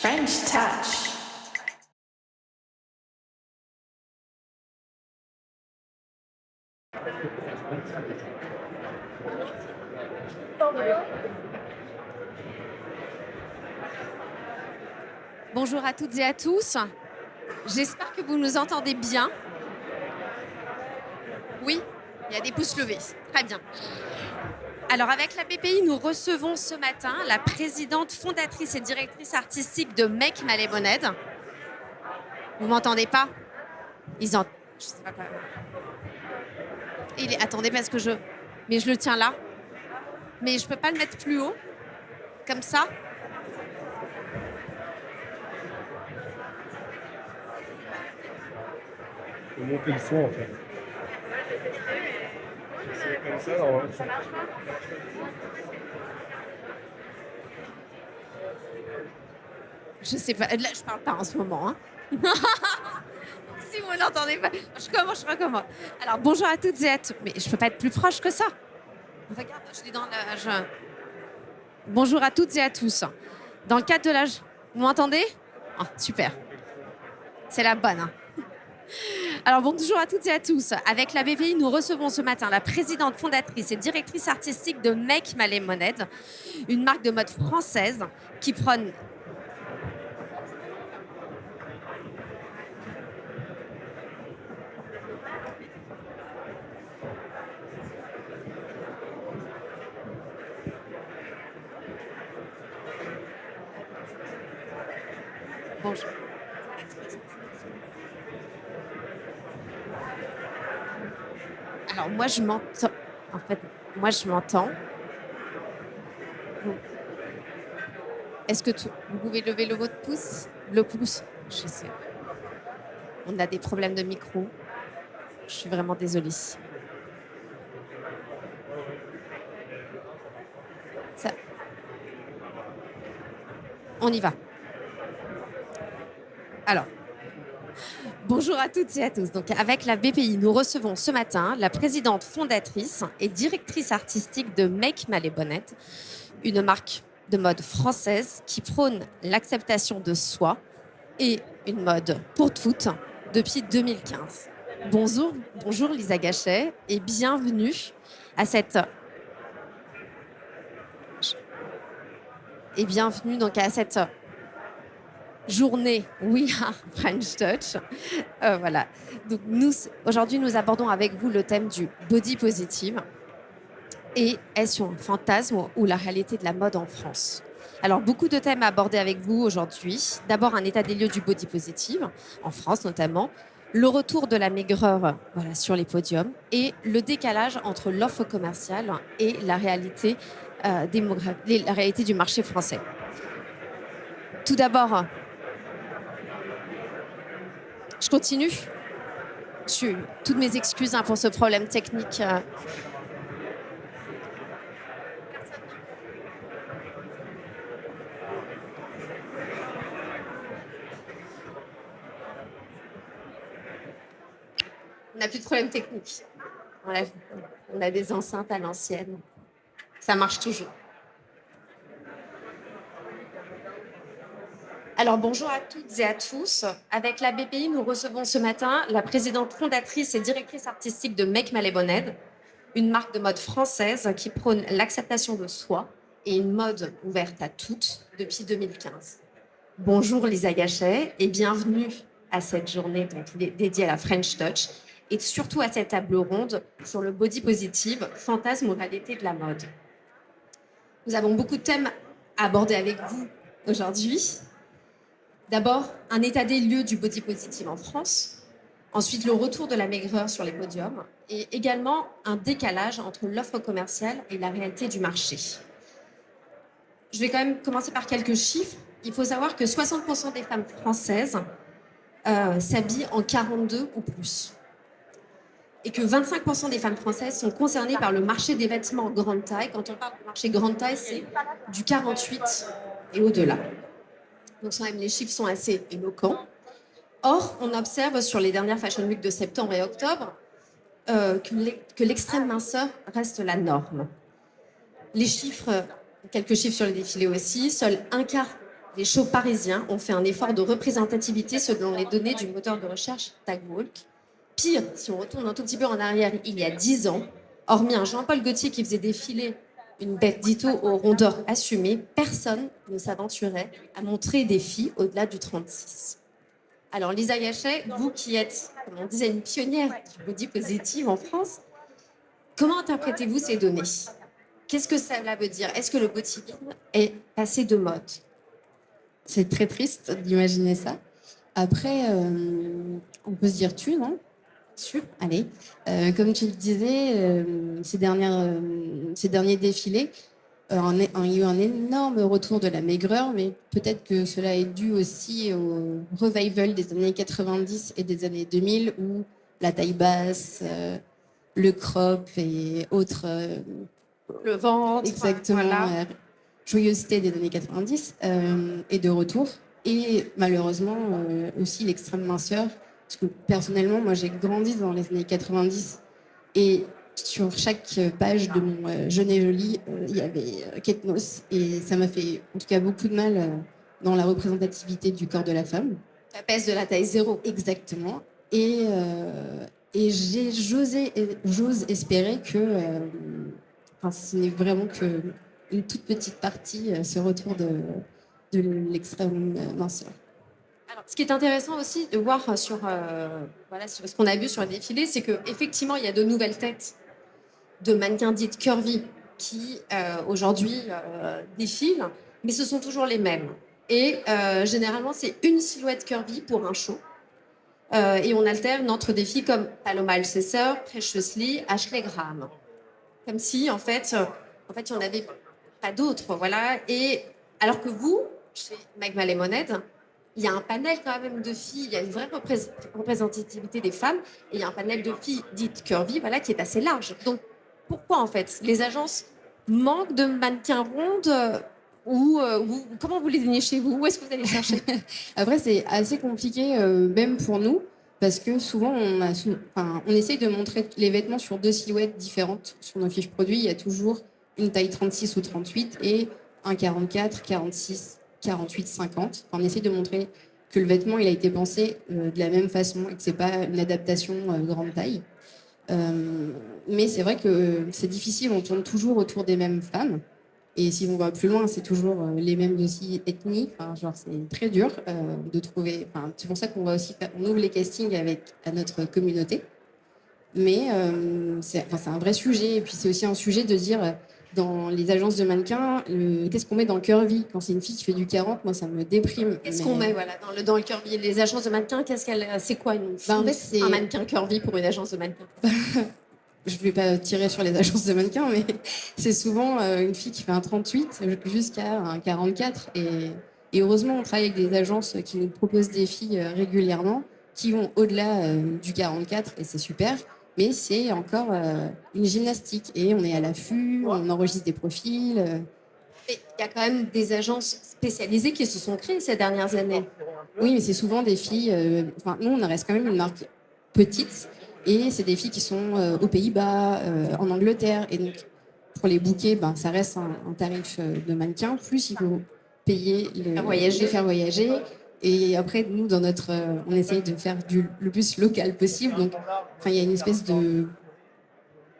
French touch. Bonjour à toutes et à tous. J'espère que vous nous entendez bien. Oui, il y a des pouces levés. Très bien. Alors, avec la BPI, nous recevons ce matin la présidente fondatrice et directrice artistique de Make My Lemonade. Vous m'entendez pas? Ils en... Je sais pas quoi. Attendez, parce que Mais je le tiens là. Mais je peux pas le mettre plus haut, comme ça. Faut monter le son en fait. C'est comme ça, normalement. Je sais pas. Là, je parle pas en ce moment. Hein. Si vous n'entendez pas, je recommence. Alors, bonjour à toutes et à tous. Mais je peux pas être plus proche que ça. Regarde, je l'ai dans la... Bonjour à toutes et à tous. Dans le cadre de la... Vous m'entendez? Ah, super. C'est la bonne. Hein. Alors, bonjour à toutes et à tous. Avec la BPI, nous recevons ce matin la présidente fondatrice et directrice artistique de Make My Lemonade, une marque de mode française qui prône... Bonjour. Alors, moi, je m'entends. En fait, moi, je m'entends. Est-ce que vous pouvez lever le votre pouce? Le pouce? Je sais. On a des problèmes de micro. Je suis vraiment désolée. Ça... On y va. Alors, bonjour à toutes et à tous. Donc, avec la BPI, nous recevons ce matin la présidente fondatrice et directrice artistique de Make My Lemonade, une marque de mode française qui prône l'acceptation de soi et une mode pour toutes depuis 2015. Bonjour Lisa Gachet et bienvenue à cette journée We Are French Touch. Voilà. Donc aujourd'hui, nous abordons avec vous le thème du body positive. Et est-ce un fantasme ou la réalité de la mode en France? Alors, beaucoup de thèmes à aborder avec vous aujourd'hui. D'abord, un état des lieux du body positive, en France notamment. Le retour de la maigreur sur les podiums et le décalage entre l'offre commerciale et la réalité, la réalité du marché français. Tout d'abord, je continue. Toutes mes excuses pour ce problème technique. On n'a plus de problème technique. On a des enceintes à l'ancienne. Ça marche toujours. Alors, bonjour à toutes et à tous. Avec la BPI, nous recevons ce matin la présidente fondatrice et directrice artistique de Make My Lemonade, une marque de mode française qui prône l'acceptation de soi et une mode ouverte à toutes depuis 2015. Bonjour Lisa Gachet et bienvenue à cette journée dédiée à la French Touch et surtout à cette table ronde sur le body positive, fantasme ou réalité de la mode. Nous avons beaucoup de thèmes à aborder avec vous aujourd'hui. D'abord, un état des lieux du body positive en France. Ensuite, le retour de la maigreur sur les podiums. Et également un décalage entre l'offre commerciale et la réalité du marché. Je vais quand même commencer par quelques chiffres. Il faut savoir que 60% des femmes françaises s'habillent en 42 ou plus. Et que 25% des femmes françaises sont concernées par le marché des vêtements grande taille. Quand on parle de marché grande taille, c'est du 48 et au-delà. Donc les chiffres sont assez éloquents. Or, on observe sur les dernières Fashion Week de septembre et octobre que l'extrême minceur reste la norme. Quelques chiffres sur le défilé aussi, seul un quart Les shows parisiens ont fait un effort de représentativité selon les données du moteur de recherche Tagwalk. Pire, si on retourne un tout petit peu en arrière, il y a 10 ans, hormis un Jean-Paul Gaultier qui faisait défiler une bête d'Ito aux rondeurs assumées, personne ne s'aventurait à montrer des filles au-delà du 36. Alors Lisa Gachet, vous qui êtes, comme on disait, une pionnière du body positive en France, comment interprétez-vous ces données? Qu'est-ce que cela veut dire? Est-ce que le bodybuilding est passé de mode? C'est très triste d'imaginer ça. Après, on peut se dire tu, non? Sûr, allez. Comme tu le disais, ces derniers défilés, il y a eu un énorme retour de la maigreur, mais peut-être que cela est dû aussi au revival des années 90 et des années 2000 où la taille basse, le crop et autres Le ventre, exactement voilà. joyeuseté des années 90 est de retour. Et malheureusement aussi l'extrême minceur. Parce que personnellement, moi j'ai grandi dans les années 90 et sur chaque page de mon Jeune et Jolie, il y avait Kate Moss. Et ça m'a fait en tout cas beaucoup de mal dans la représentativité du corps de la femme. Ça pèse de la taille zéro. Exactement. Et j'ose espérer que enfin, ce n'est vraiment que une toute petite partie, ce retour de l'extrême minceur. Alors, ce qui est intéressant aussi de voir voilà, sur ce qu'on a vu sur le défilé, c'est qu'effectivement, il y a de nouvelles têtes de mannequins dites curvy qui aujourd'hui défilent, mais ce sont toujours les mêmes. Et généralement, c'est une silhouette curvy pour un show. Et on alterne entre des filles comme Paloma Alcesser, Precious Lee, Ashley Graham. Comme si, en fait, il n'y en avait pas d'autres. Voilà. Et alors que vous, chez Meg Lemonade, il y a un panel quand même de filles, il y a une vraie représentativité des femmes, et il y a un panel de filles dites curvy, voilà, qui est assez large. Donc, pourquoi, en fait, les agences manquent de mannequins rondes ou comment vous les déniez chez vous? Où est-ce que vous allez chercher? Après, c'est assez compliqué, même pour nous, parce que souvent, on essaye de montrer les vêtements sur deux silhouettes différentes. Sur nos fiches produits, il y a toujours une taille 36 ou 38 et un 44, 46, 48, 50. Enfin, on essaye de montrer que le vêtement, il a été pensé de la même façon et que c'est pas une adaptation grande taille. Mais c'est vrai que c'est difficile, on tourne toujours autour des mêmes femmes. Et si on va plus loin, c'est toujours les mêmes aussi ethnies. Enfin, genre, c'est très dur de trouver. Enfin, c'est pour ça qu'on va aussi on ouvre les castings avec à notre communauté. Mais c'est un vrai sujet. Et puis c'est aussi un sujet de dire dans les agences de mannequins, qu'est-ce qu'on met dans le curvy? Quand c'est une fille qui fait du 40, moi ça me déprime. Qu'est-ce qu'on met voilà, dans le curvy? Les agences de mannequins, c'est quoi En fait, un mannequin curvy pour une agence de mannequins? Je ne vais pas tirer sur les agences de mannequins, mais c'est souvent une fille qui fait un 38 jusqu'à un 44. Et heureusement, on travaille avec des agences qui nous proposent des filles régulièrement, qui vont au-delà du 44, et c'est super. Mais c'est encore une gymnastique. Et on est à l'affût, on enregistre des profils. Et il y a quand même des agences spécialisées qui se sont créées ces dernières années. Oui, mais c'est souvent des filles. Enfin, nous, on reste quand même une marque petite. Et c'est des filles qui sont aux Pays-Bas, en Angleterre. Et donc, pour les bouquets, ben, ça reste un tarif de mannequin. Plus, il faut payer les faire voyager. Et après, nous, on essaye de faire le plus local possible. Donc, enfin, il y a une espèce de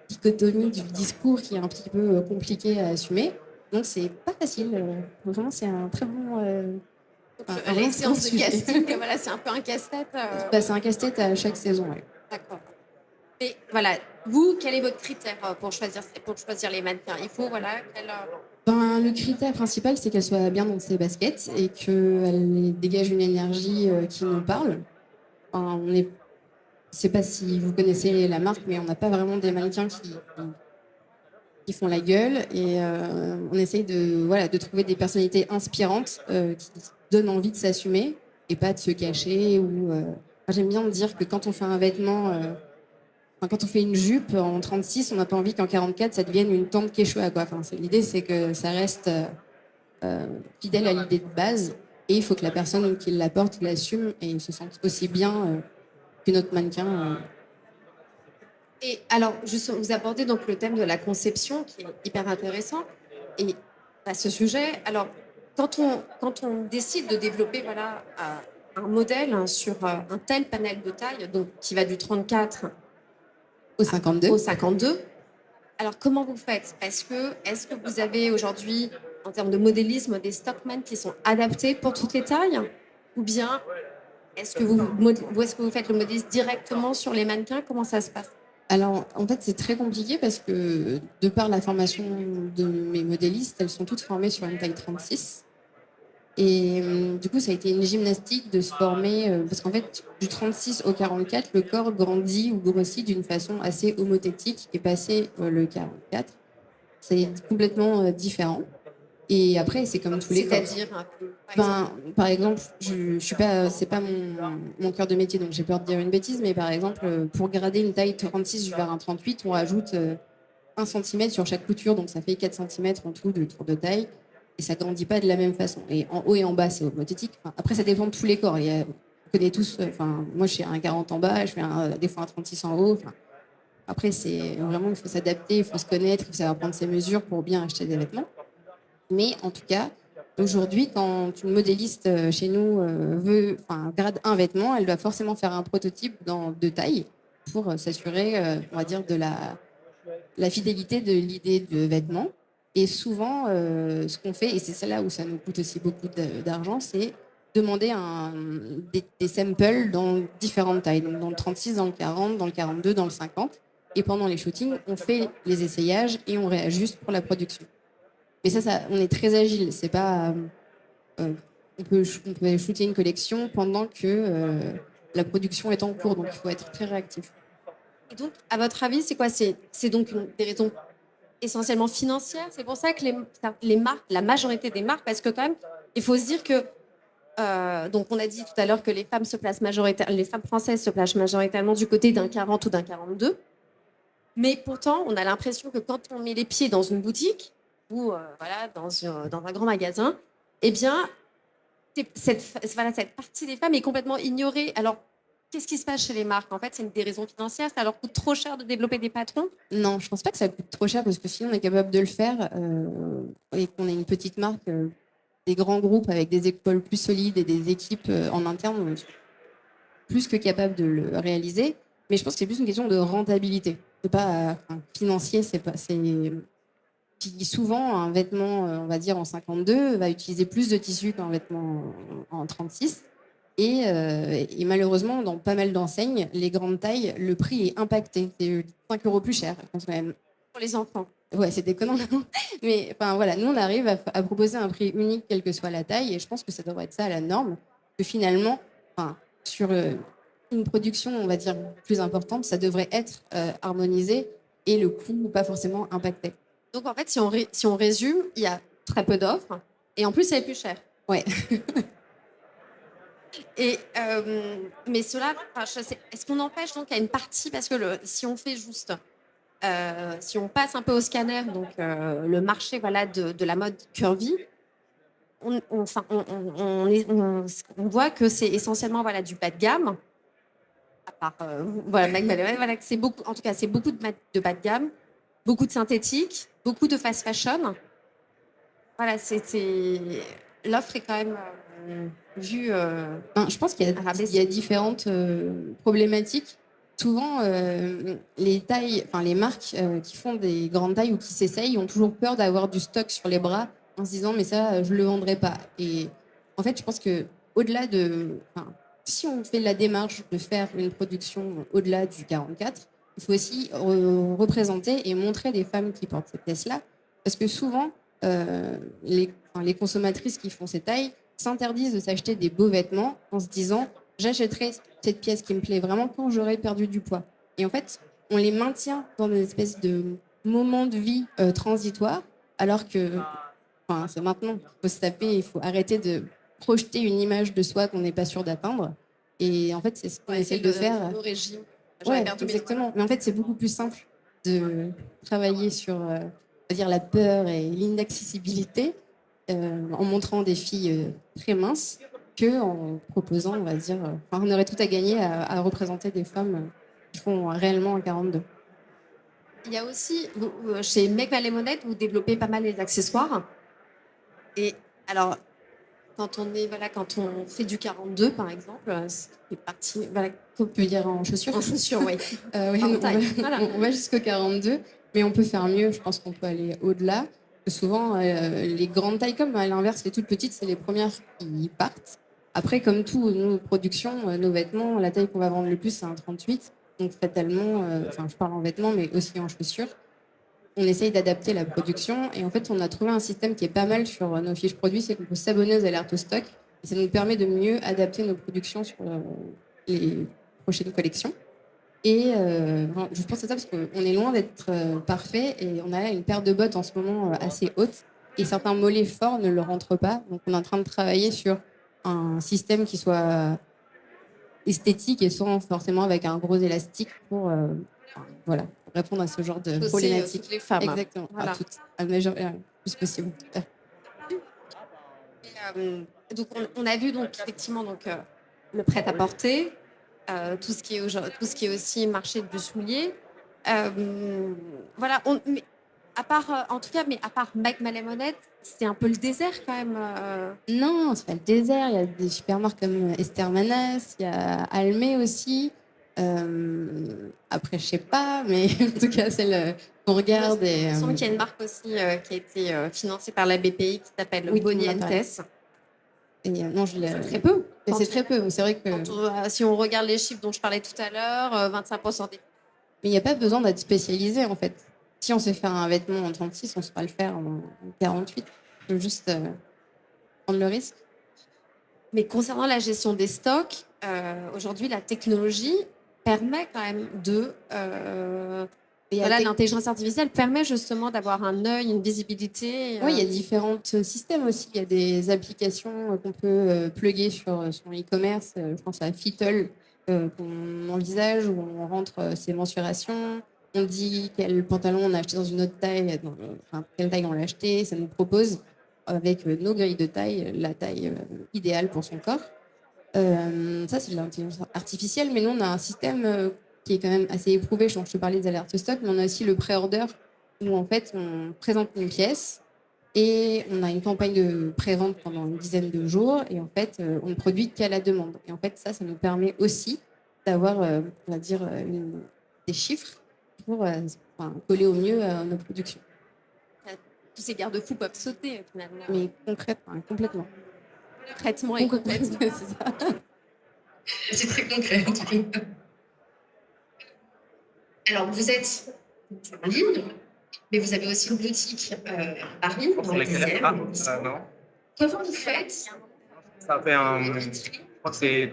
dichotomie du discours qui est un petit peu compliqué à assumer. Donc, c'est pas facile. Vraiment, c'est un très bon. Les séances de casting, voilà, c'est un peu un casse-tête. Bah, c'est un casse-tête à chaque saison. Ouais. D'accord. Et voilà, vous, quel est votre critère pour choisir les mannequins? Il faut, voilà, Ben, le critère principal, c'est qu'elle soit bien dans ses baskets et qu'elle dégage une énergie qui nous parle. Enfin, je ne sais pas si vous connaissez la marque, mais on n'a pas vraiment des mannequins qui font la gueule. Et on essaye de trouver des personnalités inspirantes qui donnent envie de s'assumer et pas de se cacher. J'aime bien dire que quand on fait un vêtement... quand on fait une jupe en 36, on n'a pas envie qu'en 44, ça devienne une tente quechua, quoi. Enfin, l'idée, c'est que ça reste fidèle à l'idée de base. Et il faut que la personne qui la porte l'assume et se sente aussi bien que notre mannequin. Et alors, juste, vous abordez donc le thème de la conception, qui est hyper intéressant. Et à ce sujet, alors, Quand on décide de développer voilà, un modèle sur un tel panel de taille, donc qui va du 34 Au au 52. 52, alors comment vous faites? Est-ce que vous avez aujourd'hui, en termes de modélisme, des stockmen qui sont adaptés pour toutes les tailles? Ou bien est-ce que vous faites le modélisme directement sur les mannequins? Comment ça se passe? Alors, en fait, c'est très compliqué parce que, de par la formation de mes modélistes, elles sont toutes formées sur une taille 36. Et du coup, ça a été une gymnastique de se former, parce qu'en fait, du 36 au 44, le corps grandit ou grossit d'une façon assez homothétique et passé le 44, c'est complètement différent. Et après, c'est comme tous les corps. C'est-à-dire, un peu, par exemple. Ben, par exemple, je suis pas, c'est pas mon cœur de métier, donc j'ai peur de dire une bêtise, mais par exemple, pour grader une taille 36 vers un 38, on rajoute 1 centimètre sur chaque couture, donc ça fait 4 centimètres en tout de tour de taille, et ça grandit pas de la même façon. Et en haut et en bas, c'est homothétique. Enfin, après, ça dépend de tous les corps. On connaît tous, enfin, moi, je fais un 40 en bas, je fais des fois un 36 en haut. Enfin, après, c'est vraiment, il faut s'adapter, il faut se connaître, il faut savoir prendre ses mesures pour bien acheter des vêtements. Mais en tout cas, aujourd'hui, quand une modéliste chez nous grade un vêtement, elle doit forcément faire un prototype dans deux tailles pour s'assurer, on va dire, de la fidélité de l'idée de vêtement. Et souvent, ce qu'on fait, et c'est ça là où ça nous coûte aussi beaucoup d'argent, c'est demander des samples dans différentes tailles, donc dans le 36, dans le 40, dans le 42, dans le 50. Et pendant les shootings, on fait les essayages et on réajuste pour la production. Mais ça, on est très agile. C'est pas, euh, on peut shooter une collection pendant que la production est en cours, donc il faut être très réactif. Et donc, à votre avis, c'est quoi? C'est donc des raisons essentiellement financières. C'est pour ça que les marques, la majorité des marques, parce que quand même, il faut se dire que donc on a dit tout à l'heure que les femmes françaises se placent majoritairement du côté d'un 40 ou d'un 42. Mais pourtant, on a l'impression que quand on met les pieds dans une boutique ou voilà, dans un grand magasin, eh bien, voilà, cette partie des femmes est complètement ignorée. Alors, qu'est-ce qui se passe chez les marques? En fait, c'est des raisons financières. Ça leur coûte trop cher de développer des patrons. Non, je pense pas que ça coûte trop cher parce que sinon on est capable de le faire et qu'on ait une petite marque, des grands groupes avec des écoles plus solides et des équipes en interne, on est plus que capable de le réaliser. Mais je pense que c'est plus une question de rentabilité. C'est pas financier, c'est pas. Puis souvent, un vêtement, on va dire en 52, va utiliser plus de tissu qu'un vêtement en 36. Et malheureusement, dans pas mal d'enseignes, les grandes tailles, le prix est impacté. C'est 5 euros plus cher. Quand même. Pour les enfants. Ouais, c'est déconnant. Mais enfin, voilà, nous, on arrive à proposer un prix unique, quelle que soit la taille. Et je pense que ça devrait être ça la norme. Que finalement, enfin, sur une production, on va dire, plus importante, ça devrait être harmonisé et le coût pas forcément impacté. Donc, en fait, si on résume, il y a très peu d'offres et en plus, c'est plus cher. Ouais. Et, mais cela, enfin, est-ce qu'on empêche donc à une partie, parce que si on fait juste, si on passe un peu au scanner, donc le marché voilà, de la mode curvy, enfin, on voit que c'est essentiellement voilà, du bas de gamme. À part, voilà, voilà, que c'est beaucoup, en tout cas, c'est beaucoup de bas de gamme, beaucoup de synthétique, beaucoup de fast fashion. Voilà, l'offre est quand même vue Je pense qu'il y a, rabaissée. il y a différentes problématiques. Souvent, les tailles, enfin les marques qui font des grandes tailles ou qui s'essayent ont toujours peur d'avoir du stock sur les bras en se disant mais ça, je le vendrai pas. Et en fait, je pense que au-delà si on fait la démarche de faire une production au-delà du 44, il faut aussi représenter et montrer des femmes qui portent ces pièces-là, parce que souvent, les consommatrices qui font ces tailles s'interdisent de s'acheter des beaux vêtements en se disant j'achèterai cette pièce qui me plaît vraiment quand j'aurai perdu du poids. Et en fait, on les maintient dans une espèce de moment de vie transitoire, alors que c'est maintenant qu'il faut se taper, il faut arrêter de projeter une image de soi qu'on n'est pas sûr d'atteindre. Et en fait, c'est ce qu'on essaie de faire. Le régime. Ouais, exactement. Mais en fait, c'est beaucoup plus simple de travailler sur on va dire la peur et l'inaccessibilité en montrant des filles très minces que en proposant, on va dire, on aurait tout à gagner à représenter des femmes qui font réellement un 42. Il y a aussi, chez Make My Lemonade, vous développez pas mal les accessoires. Et Alors, quand on fait du 42, par exemple, c'est parti, voilà, On peut dire en chaussures. en chaussures, oui. Oui, En non, taille, voilà. on va jusqu'au 42, mais on peut faire mieux. Je pense qu'on peut aller au-delà. Souvent, les grandes tailles, comme à l'inverse, les toutes petites, c'est les premières qui partent. Après, comme tout, nos productions, nos vêtements, la taille qu'on va vendre le plus, c'est un 38. Donc, fatalement, enfin, je parle en vêtements, mais aussi en chaussures, on essaye d'adapter la production. Et en fait, on a trouvé un système qui est pas mal sur nos fiches produits, c'est qu'on peut s'abonner aux alertes stock. Et ça nous permet de mieux adapter nos productions sur les prochaines collections. Et je pense à ça parce qu'on est loin d'être parfait et on a une paire de bottes en ce moment assez haute et certains mollets forts ne le rentrent pas. Donc on est en train de travailler sur un système qui soit esthétique et sans forcément avec un gros élastique pour voilà, pour répondre à ce genre de Chausser, problématique. toutes les femmes. Exactement, Voilà. à toutes, à le plus possible. Tout à fait. Donc on a vu donc effectivement le prêt-à-porter, tout ce qui est aussi marché du soulier. Voilà, mais à part, en tout cas, mais à part Mike Malais-Monette, c'est un peu le désert quand même. Non, c'est pas le désert. Il y a des super marques comme Esther Manas, il y a Almé aussi. Après, je sais pas, mais en tout cas, celle qu'on regarde. Il me semble qu'il y a une marque aussi qui a été financée par la BPI qui s'appelle Oui, Bonnie on en a parlé. Tess. Non, je l'ai. C'est très peu. C'est très peu. C'est vrai que. Si on regarde les chiffres dont je parlais tout à l'heure, 25% des... Mais il n'y a pas besoin d'être spécialisé en fait. Si on sait faire un vêtement en 36, on saura le faire en 48. Il faut juste prendre le risque. Mais concernant la gestion des stocks, aujourd'hui, la technologie permet quand même voilà, l'intelligence artificielle permet justement d'avoir un œil, une visibilité. Oui, il y a différents systèmes aussi. Il y a des applications qu'on peut plugger sur son e-commerce. Je pense à Fittle qu'on envisage où on rentre ses mensurations. On dit quel pantalon on a acheté dans une autre taille, enfin, quelle taille on l'a acheté. Ça nous propose avec nos grilles de taille la taille idéale pour son corps. Ça, c'est de l'intelligence artificielle, mais nous, on a un système qui est quand même assez éprouvé. Je te parlais des alertes stock, mais on a aussi le pré-order où en fait, on présente une pièce et on a une campagne de pré-vente pendant une dizaine de jours et en fait, on ne produit qu'à la demande. Et en fait, ça nous permet aussi d'avoir, on va dire, des chiffres pour coller au mieux à nos productions. Tous ces garde-fous peuvent sauter finalement. Mais complètement. Concrètement et complètement. C'est ça. C'est très concret, en tout cas. Alors, vous êtes en ligne, mais vous avez aussi une boutique à Paris, dans le 10e. Non. Comment vous faites Ça fait un. Je crois que c'est.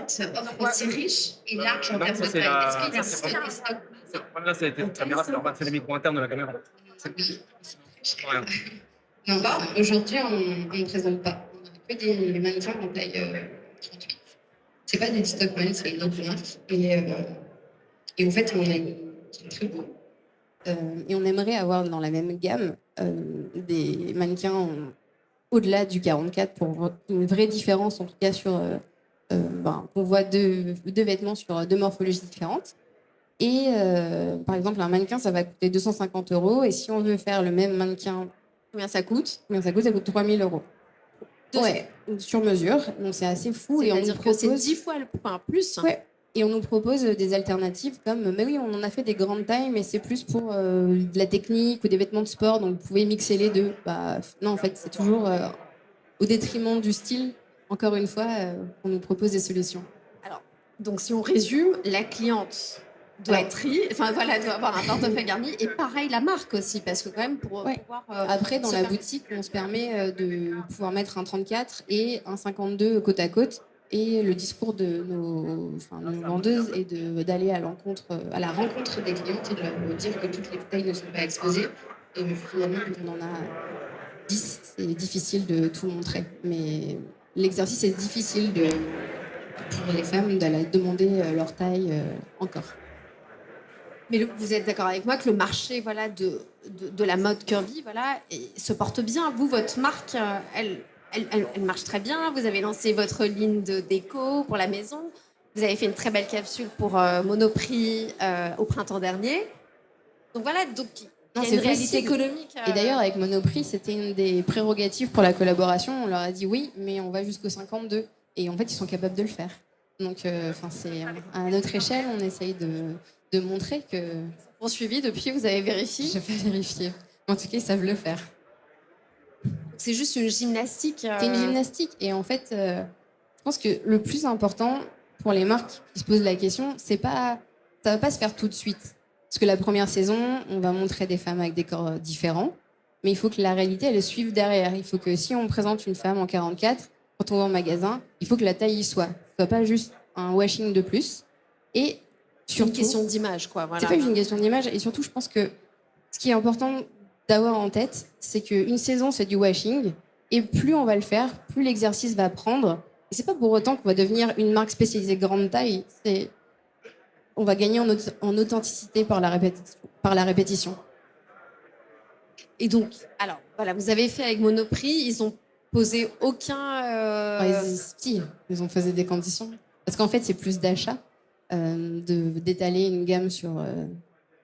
Cette offre aussi riche et large en Non, termes ça, de c'est taille. la- Est-ce qu'il ça, existe c'est des stocks? Là, c'est la caméra, c'est les micros internes de la caméra. Rien. Non, aujourd'hui, on ne présente pas. On n'a que des mannequins en taille 38. C'est pas des Stockman, c'est une autre marque. Et en fait, on a c'est très beau. Et on aimerait avoir dans la même gamme des mannequins au-delà du 44 pour voir une vraie différence, en tout cas sur. On voit deux vêtements sur deux morphologies différentes. Et par exemple, un mannequin, ça va coûter 250 euros. Et si on veut faire le même mannequin, Combien ça coûte? ça coûte 3000 euros. Ouais, sur mesure. Donc c'est assez fou. Et on nous C'est-à-dire que c'est propose. 10 fois le point plus. Ouais. Et on nous propose des alternatives comme, mais oui, on en a fait des grandes tailles, mais c'est plus pour de la technique ou des vêtements de sport, donc vous pouvez mixer les deux. Bah, non, en fait, c'est toujours au détriment du style, encore une fois, on nous propose des solutions. Alors, donc si on résume, la cliente doit Alors, être enfin voilà, doit avoir un portefeuille garni et pareil la marque aussi, parce que quand même pour Ouais. pouvoir. Après, dans se la faire- boutique, on se permet de pouvoir mettre un 34 et un 52 côte à côte. Et le discours de nos vendeuses est d'aller à la rencontre des clientes et de leur dire que toutes les tailles ne sont pas exposées. Et finalement, quand on en a 10, c'est difficile de tout montrer. Mais l'exercice est difficile pour les femmes d'aller demander leur taille encore. Mais vous êtes d'accord avec moi que le marché voilà de la mode curvy voilà se porte bien. Vous, votre marque, elle marche très bien. Vous avez lancé votre ligne de déco pour la maison. Vous avez fait une très belle capsule pour Monoprix au printemps dernier. Donc voilà, donc Non, Il y a une c'est réalité possible. économique. Et d'ailleurs, avec Monoprix, c'était une des prérogatives pour la collaboration. On leur a dit oui, mais on va jusqu'au 52. Et en fait, ils sont capables de le faire. Donc, c'est à notre échelle, on essaye de montrer que. Poursuivi depuis, vous avez vérifié. Je vais vérifier. En tout cas, ils savent le faire. C'est juste une gymnastique. C'est une gymnastique. Et en fait, je pense que le plus important pour les marques qui se posent la question, ça va pas se faire tout de suite. Parce que la première saison, on va montrer des femmes avec des corps différents. Mais il faut que la réalité, elle suive derrière. Il faut que si on présente une femme en 44, quand on va en magasin, il faut que la taille y soit. Ce soit pas juste un washing de plus. Et C'est une surtout, question d'image, quoi. Voilà. c'est pas juste une question d'image. Et surtout, je pense que ce qui est important d'avoir en tête, c'est qu'une saison, c'est du washing. Et plus on va le faire, plus l'exercice va prendre. Et c'est pas pour autant qu'on va devenir une marque spécialisée grande taille. On va gagner en authenticité par la répétition. Et donc, alors, voilà, vous avez fait avec Monoprix, ils ont posé aucun. Si, ils ont posé des conditions. Parce qu'en fait, c'est plus d'achat, d'étaler une gamme sur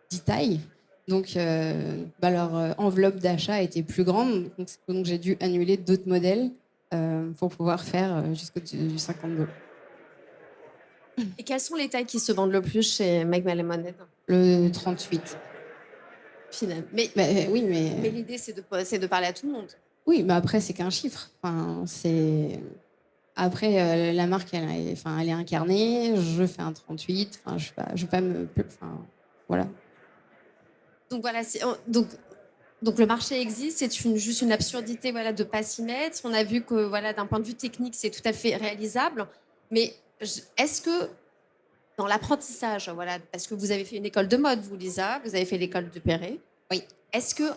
10 tailles. Donc, leur enveloppe d'achat était plus grande. Donc j'ai dû annuler d'autres modèles pour pouvoir faire jusqu'au du 52. Et quelles sont les tailles qui se vendent le plus chez Meg Lemonade, Le 38. finalement? Oui, Mais l'idée, c'est de parler à tout le monde. Oui, mais après, c'est qu'un chiffre. Enfin, après, la marque, elle est incarnée. Je fais un 38. Enfin, je vais pas me. Enfin, voilà. Donc voilà, donc le marché existe, c'est juste une absurdité, voilà, de pas s'y mettre. On a vu que voilà, d'un point de vue technique, c'est tout à fait réalisable. Mais est-ce que dans l'apprentissage, voilà, parce que vous avez fait une école de mode, vous, Lisa, vous avez fait l'école de Perret. Oui. Est-ce que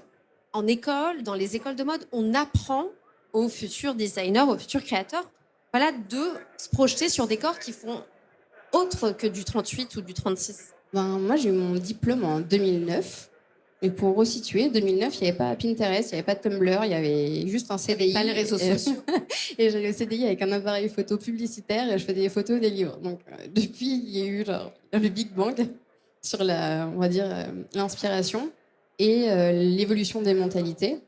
en école, dans les écoles de mode, on apprend aux futurs designers, aux futurs créateurs, voilà, de se projeter sur des corps qui font autre que du 38 ou du 36? Moi, j'ai eu mon diplôme en 2009. Mais pour resituer, 2009, il n'y avait pas Pinterest, il n'y avait pas Tumblr, il y avait juste un CDI. Pas les réseaux sociaux. Et j'avais le CDI avec un appareil photo publicitaire et je faisais des photos des livres. Donc, depuis, il y a eu genre, le Big Bang sur on va dire, l'inspiration et l'évolution des mentalités.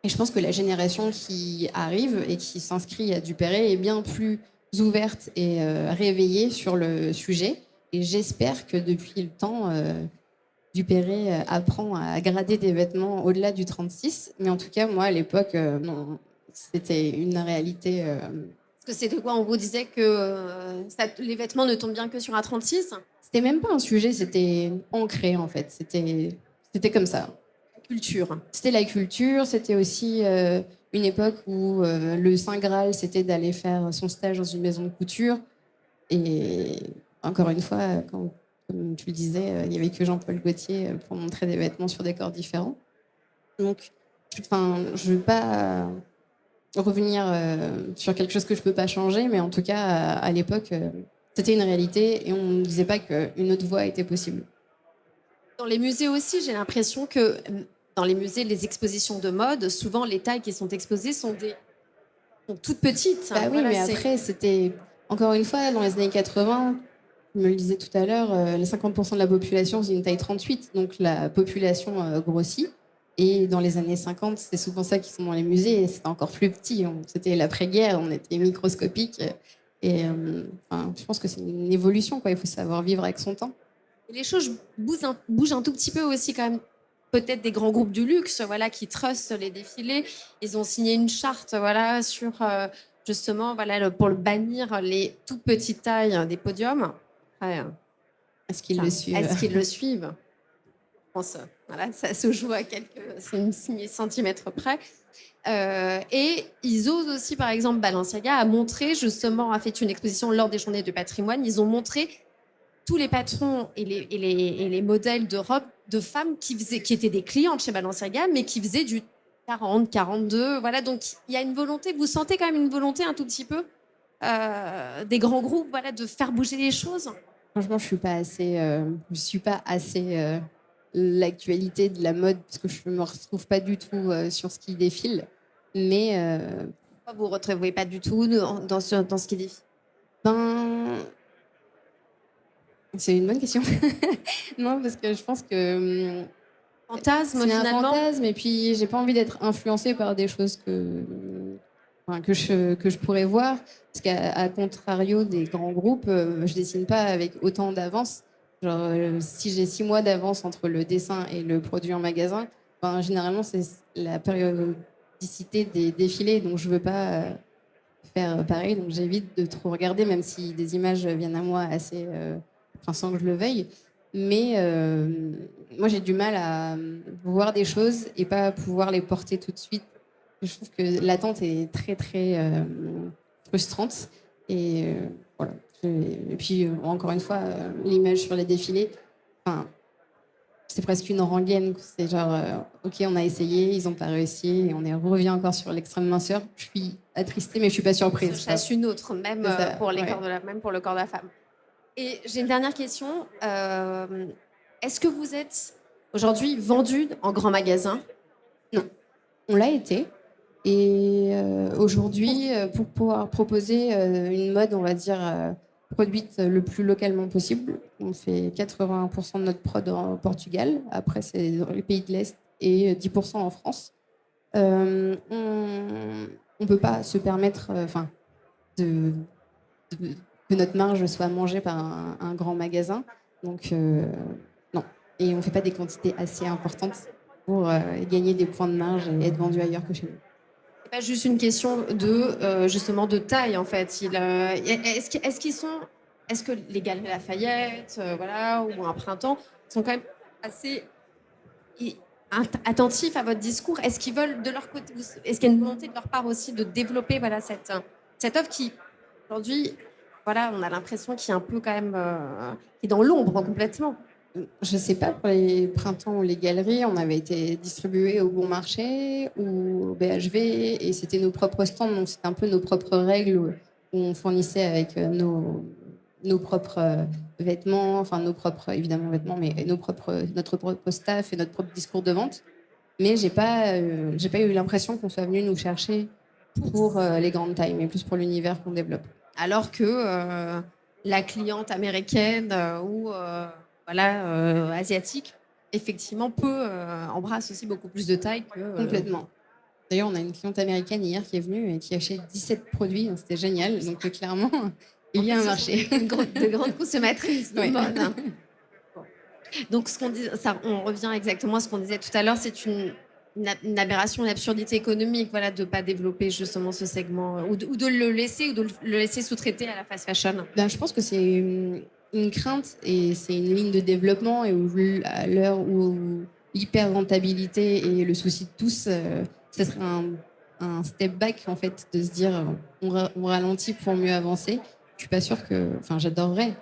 Et je pense que la génération qui arrive et qui s'inscrit à Dupéré est bien plus ouverte et réveillée sur le sujet. Et j'espère que depuis le temps, Dupéré apprend à grader des vêtements au-delà du 36. Mais en tout cas, moi, à l'époque, non, c'était une réalité. Parce que c'est de quoi on vous disait que les vêtements ne tombent bien que sur un 36? C'était même pas un sujet, c'était ancré en fait. C'était comme ça. Culture. C'était la culture, c'était aussi une époque où le Saint Graal, c'était d'aller faire son stage dans une maison de couture. Et encore une fois, comme tu le disais, il n'y avait que Jean-Paul Gaultier pour montrer des vêtements sur des corps différents. Donc, je ne veux pas revenir sur quelque chose que je ne peux pas changer, mais en tout cas, à l'époque, c'était une réalité et on ne disait pas qu'une autre voie était possible. Dans les musées aussi, j'ai l'impression que dans les musées, les expositions de mode, souvent les tailles qui sont exposées sont toutes petites. Bah oui, Voilà, mais après, c'était encore une fois, dans les années 80, je me le disais tout à l'heure, les 50% de la population, c'est une taille 38, donc la population grossit. Et dans les années 50, c'est souvent ça qui sont dans les musées, et c'était encore plus petit. C'était l'après-guerre, on était microscopique. Et je pense que c'est une évolution, quoi. Il faut savoir vivre avec son temps. Les choses bougent un tout petit peu aussi quand même. Peut-être des grands groupes du luxe, voilà, qui trustent les défilés. Ils ont signé une charte, voilà, sur justement, voilà, pour le bannir les toutes petites tailles des podiums. Ouais. Est-ce qu'ils le suivent? Est-ce qu'ils le suivent? Je pense, voilà, ça se joue à quelques centimètres près. Et ils osent aussi, par exemple, Balenciaga a montré, justement, a fait une exposition lors des Journées de patrimoine. Ils ont montré tous les patrons et les modèles de robes de femmes qui étaient des clientes chez Balenciaga, mais qui faisaient du 40, 42. Voilà, donc il y a une volonté, vous sentez quand même une volonté un tout petit peu des grands groupes, voilà, de faire bouger les choses? Franchement, je suis pas assez l'actualité de la mode parce que je me retrouve pas du tout sur ce qui défile. Mais Pourquoi vous ne retrouvez pas du tout dans ce qui défile? ben, c'est une bonne question. Non, parce que je pense que Fantasme, C'est un finalement. fantasme, et puis j'ai pas envie d'être influencée par des choses que je pourrais voir. Parce qu'à contrario des grands groupes, je dessine pas avec autant d'avance. Genre, si j'ai 6 mois d'avance entre le dessin et le produit en magasin, ben, généralement, c'est la périodicité des défilés, donc je veux pas faire pareil. Donc j'évite de trop regarder, même si des images viennent à moi assez, enfin, sans que je le veuille. Mais moi, j'ai du mal à voir des choses et pas pouvoir les porter tout de suite. Je trouve que l'attente est très, très frustrante. Et voilà. Et puis, encore une fois, l'image sur les défilés, enfin, c'est presque une rengaine. C'est genre, OK, on a essayé, ils n'ont pas réussi, et on revient encore sur l'extrême minceur. Je suis attristée, mais je suis pas Se surprise. chasse une autre, même, C'est ça, pour les ouais. corps même pour le corps de la femme. Et j'ai une dernière question. Est-ce que vous êtes aujourd'hui vendu en grand magasin? Non, on l'a été. Et aujourd'hui, pour pouvoir proposer une mode, on va dire, produite le plus localement possible, on fait 80% de notre prod au Portugal. Après, c'est dans les pays de l'Est et 10% en France. On ne peut pas se permettre de, de- que notre marge soit mangée par un grand magasin. Donc, non. Et on ne fait pas des quantités assez importantes pour gagner des points de marge et être vendu ailleurs que chez nous. C'est pas juste une question de justement de taille en fait. Est-ce que les Galeries Lafayette, voilà, ou un Printemps sont quand même assez i- attentifs à votre discours? Est-ce qu'ils veulent de leur côté, est-ce qu'il y a une volonté de leur part aussi de développer voilà cette œuvre qui aujourd'hui, voilà, on a l'impression qu'il est un peu quand même qui est dans l'ombre complètement. Je sais pas, pour les printemps ou les galeries, on avait été distribué au Bon Marché ou au BHV, et c'était nos propres stands, donc c'était un peu nos propres règles où on fournissait avec nos propres vêtements, enfin nos propres évidemment vêtements, mais notre propre staff et notre propre discours de vente. Mais j'ai pas eu l'impression qu'on soit venu nous chercher pour les grandes tailles, mais plus pour l'univers qu'on développe. Alors que la cliente américaine ou voilà, asiatique, effectivement, embrasse aussi beaucoup plus de taille que. Complètement. D'ailleurs, on a une cliente américaine hier qui est venue et qui a acheté 17 produits, donc c'était génial. Donc clairement, il y a un marché. De grandes consommatrices de Ouais. mode. Bon. Donc, on revient exactement à ce qu'on disait tout à l'heure, c'est une aberration, une absurdité économique, voilà, de ne pas développer justement ce segment, ou de le laisser, sous-traiter à la fast fashion. Ben, je pense que c'est une crainte et c'est une ligne de développement, et où, à l'heure où l'hyper rentabilité est le souci de tous, ce serait un step back en fait, de se dire on ralentit pour mieux avancer. Je suis pas sûre que, enfin, j'adorerais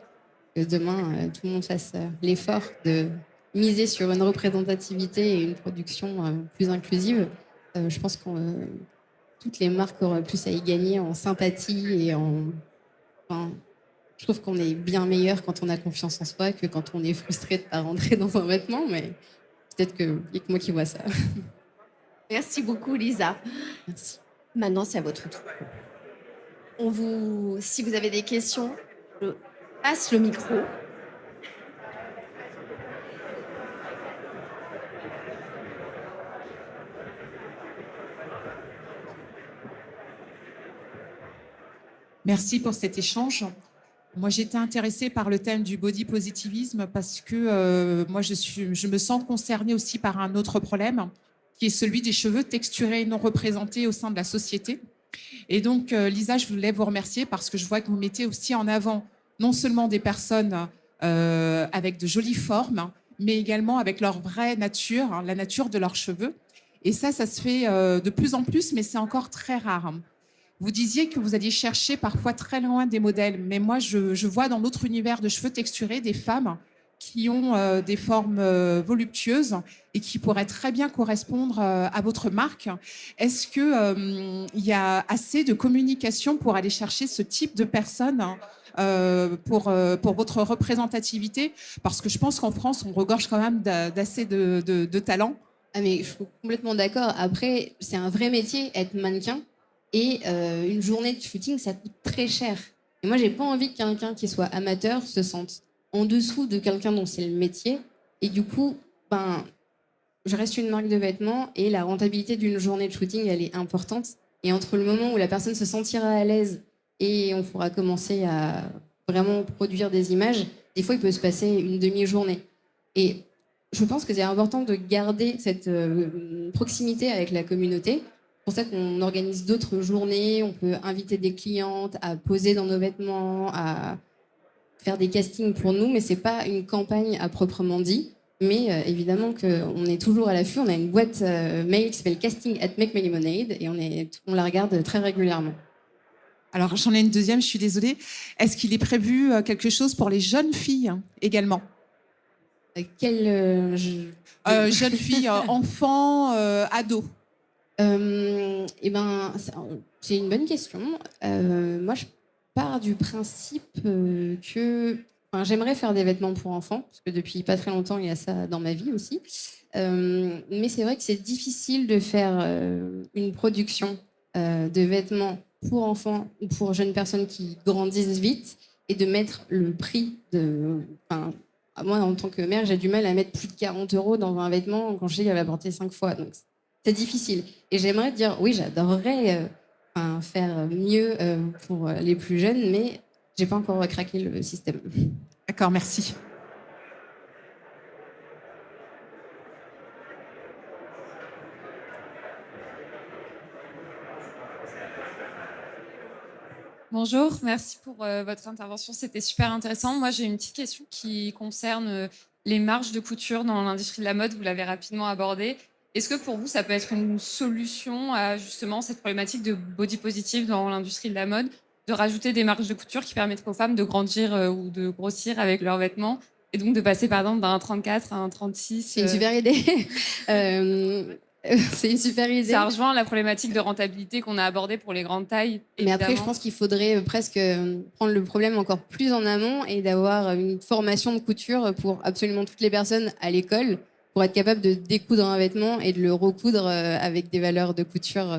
que demain tout le monde fasse l'effort de miser sur une représentativité et une production plus inclusive. Je pense que toutes les marques auraient plus à y gagner en sympathie et enfin, je trouve qu'on est bien meilleur quand on a confiance en soi que quand on est frustré de ne pas rentrer dans un vêtement, mais peut-être qu'il n'y a que moi qui vois ça. Merci beaucoup, Lisa. Merci. Maintenant, c'est à votre tour. Si vous avez des questions, je passe le micro. Merci pour cet échange. Moi, j'étais intéressée par le thème du body positivisme parce que moi, je me sens concernée aussi par un autre problème qui est celui des cheveux texturés et non représentés au sein de la société. Et donc, Lisa, je voulais vous remercier parce que je vois que vous mettez aussi en avant non seulement des personnes avec de jolies formes, mais également avec leur vraie nature, hein, la nature de leurs cheveux. Et ça se fait de plus en plus, mais c'est encore très rare. Vous disiez que vous alliez chercher parfois très loin des modèles, mais moi, je vois dans l'autre univers de cheveux texturés des femmes qui ont des formes voluptueuses et qui pourraient très bien correspondre à votre marque. Est-ce que il y a assez de communication pour aller chercher ce type de personnes pour votre représentativité? Parce que je pense qu'en France, on regorge quand même d'assez de talents. Ah, mais je suis complètement d'accord. Après, c'est un vrai métier, être mannequin. Et une journée de shooting, ça coûte très cher. Et moi, j'ai pas envie que quelqu'un qui soit amateur se sente en dessous de quelqu'un dont c'est le métier. Et du coup, ben, je reste une marque de vêtements et la rentabilité d'une journée de shooting, elle est importante. Et entre le moment où la personne se sentira à l'aise et on pourra commencer à vraiment produire des images, des fois, il peut se passer une demi-journée. Et je pense que c'est important de garder cette proximité avec la communauté. C'est pour ça qu'on organise d'autres journées, on peut inviter des clientes à poser dans nos vêtements, à faire des castings pour nous, mais c'est pas une campagne à proprement dit. Mais évidemment qu'on est toujours à l'affût. On a une boîte mail qui s'appelle Casting at Make My Lemonade et on la regarde très régulièrement. Alors, j'en ai une deuxième, je suis désolée. Est-ce qu'il est prévu quelque chose pour les jeunes filles également? Jeunes filles, enfants, ados. Eh ben, c'est une bonne question. Moi, je pars du principe que j'aimerais faire des vêtements pour enfants, parce que depuis pas très longtemps, il y a ça dans ma vie aussi. Mais c'est vrai que c'est difficile de faire une production de vêtements pour enfants ou pour jeunes personnes qui grandissent vite et de mettre le prix de... moi, en tant que mère, j'ai du mal à mettre plus de 40 € dans un vêtement quand je sais qu'elle va porter 5 fois. Donc, c'est difficile. Et j'aimerais dire, oui, j'adorerais faire mieux pour les plus jeunes, mais j'ai pas encore craqué le système. D'accord, merci. Bonjour, merci pour votre intervention, c'était super intéressant. Moi, j'ai une petite question qui concerne les marges de couture dans l'industrie de la mode, vous l'avez rapidement abordé. Est-ce que pour vous, ça peut être une solution à justement cette problématique de body positive dans l'industrie de la mode, de rajouter des marges de couture qui permettent aux femmes de grandir ou de grossir avec leurs vêtements et donc de passer par exemple d'un 34 à un 36 C'est une super idée. C'est une super idée. Ça rejoint la problématique de rentabilité qu'on a abordée pour les grandes tailles. Mais après, je pense qu'il faudrait presque prendre le problème encore plus en amont et d'avoir une formation de couture pour absolument toutes les personnes à l'école pour être capable de découdre un vêtement et de le recoudre avec des valeurs de couture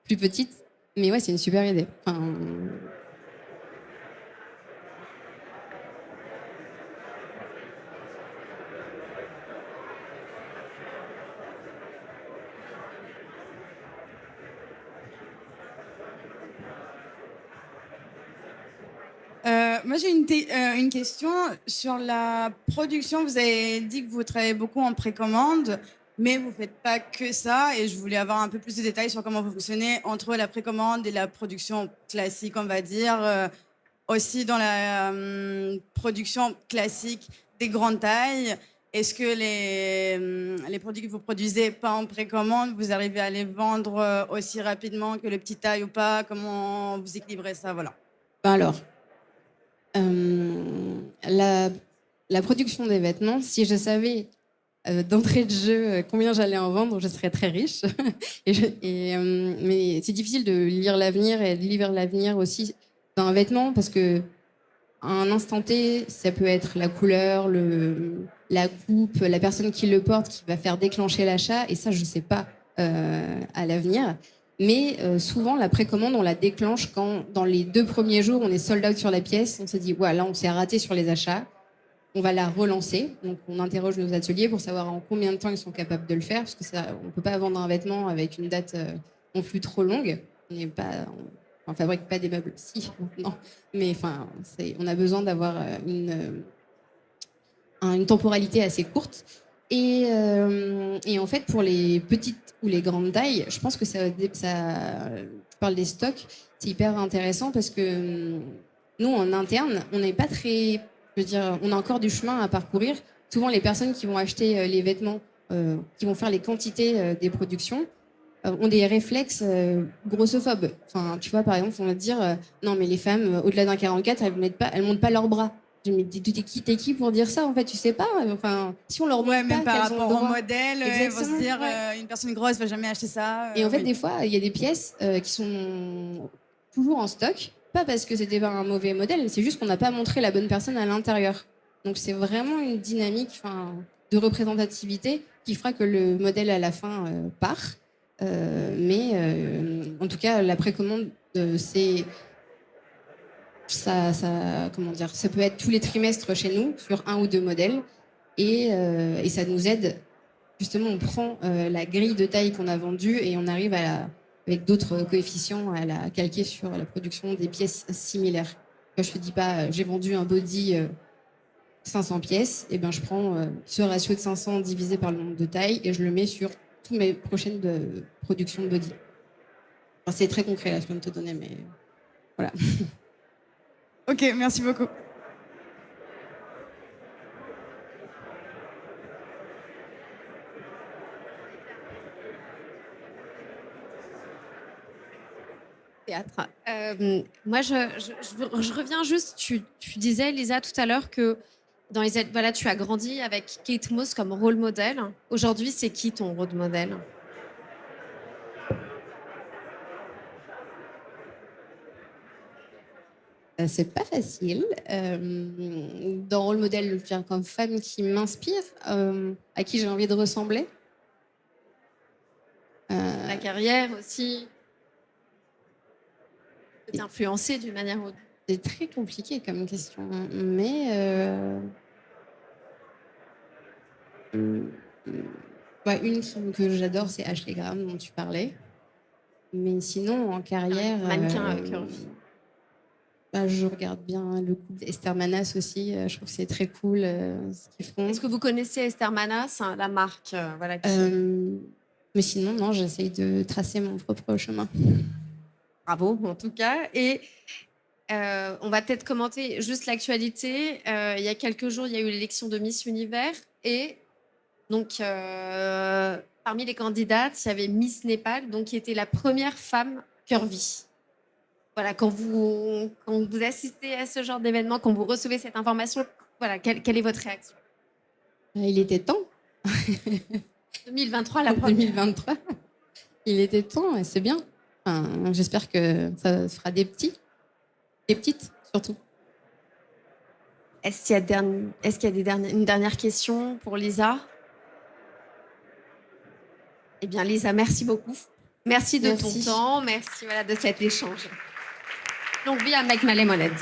plus petites. Mais ouais, c'est une super idée. Moi, j'ai une question sur la production. Vous avez dit que vous travaillez beaucoup en précommande, mais vous ne faites pas que ça. Et je voulais avoir un peu plus de détails sur comment vous fonctionnez entre la précommande et la production classique, on va dire. Aussi dans la production classique des grandes tailles. Est-ce que les produits que vous produisez pas en précommande, vous arrivez à les vendre aussi rapidement que les petites tailles ou pas? Comment vous équilibrez ça? Voilà. Alors, la production des vêtements, si je savais d'entrée de jeu combien j'allais en vendre, je serais très riche. Mais c'est difficile de lire l'avenir et de lire l'avenir aussi dans un vêtement parce que à un instant T, ça peut être la couleur, la coupe, la personne qui le porte qui va faire déclencher l'achat. Et ça, je ne sais pas à l'avenir. Mais souvent, la précommande, on la déclenche quand, dans les 2 premiers jours, on est sold out sur la pièce. On se dit, voilà, on s'est raté sur les achats. On va la relancer. Donc, on interroge nos ateliers pour savoir en combien de temps ils sont capables de le faire. Parce que on ne peut pas vendre un vêtement avec une date non plus trop longue. On ne fabrique pas des meubles. Si, non. Mais on a besoin d'avoir une temporalité assez courte. Et en fait, pour les petites ou les grandes tailles, je pense que tu parles des stocks, c'est hyper intéressant parce que nous, en interne, on n'est pas très... Je veux dire, on a encore du chemin à parcourir. Souvent, les personnes qui vont acheter les vêtements, qui vont faire les quantités des productions, ont des réflexes grossophobes. Enfin, tu vois, par exemple, on va te dire non, mais les femmes, au-delà d'un 44, elles montent pas leurs bras. Je me dis, t'es qui pour dire ça? En fait, tu sais pas. Enfin, si on leur montre pas, même par qu'elles ont rapport le au droit. modèle, ils vont se dire une personne grosse va jamais acheter ça. Et en fait, oui. des fois, il y a des pièces qui sont toujours en stock, pas parce que c'était pas un mauvais modèle, c'est juste qu'on n'a pas montré la bonne personne à l'intérieur. Donc c'est vraiment une dynamique de représentativité qui fera que le modèle à la fin part. En tout cas, la précommande, c'est comment dire, ça peut être tous les trimestres chez nous sur 1 ou 2 modèles et ça nous aide justement, on prend la grille de taille qu'on a vendue et on arrive avec d'autres coefficients à la calquer sur la production des pièces similaires. Moi, je ne te dis pas, j'ai vendu un body 500 pièces, et ben je prends ce ratio de 500 divisé par le nombre de tailles et je le mets sur toutes mes prochaines productions de body. Enfin, c'est très concret là, je viens de te donner, mais voilà. Ok, merci beaucoup. Théâtre. Moi, je reviens juste. Tu disais, Lisa, tout à l'heure que voilà, tu as grandi avec Kate Moss comme rôle modèle. Aujourd'hui, c'est qui ton rôle modèle? C'est pas facile. Dans rôle modèle, je veux dire, comme femme qui m'inspire, à qui j'ai envie de ressembler. La carrière aussi. Peut t'influencer d'une manière ou d'une autre. C'est très compliqué comme question, mais une que j'adore, c'est Ashley Graham dont tu parlais. Mais sinon, en carrière, Mannequin curvy. Je regarde bien le couple d'Esther Manas aussi. Je trouve que c'est très cool ce qu'ils font. Est-ce que vous connaissez Esther Manas, hein, la marque voilà, Mais sinon, non, j'essaye de tracer mon propre chemin. Bravo, en tout cas. Et on va peut-être commenter juste l'actualité. Il y a quelques jours, il y a eu l'élection de Miss Univers. Et donc, parmi les candidates, il y avait Miss Népal, donc, qui était la première femme curvy. Voilà, quand vous assistez à ce genre d'événement, quand vous recevez cette information, voilà, quelle est votre réaction? Il était temps. 2023, la première. 2023. Il était temps et c'est bien. Enfin, j'espère que ça fera des petits. Des petites, surtout. Est-ce qu'il y a une dernière question pour Lisa? Eh bien, Lisa, merci beaucoup. Merci de ton temps. Merci de cet échange. Longue vie à Make My Lemonade.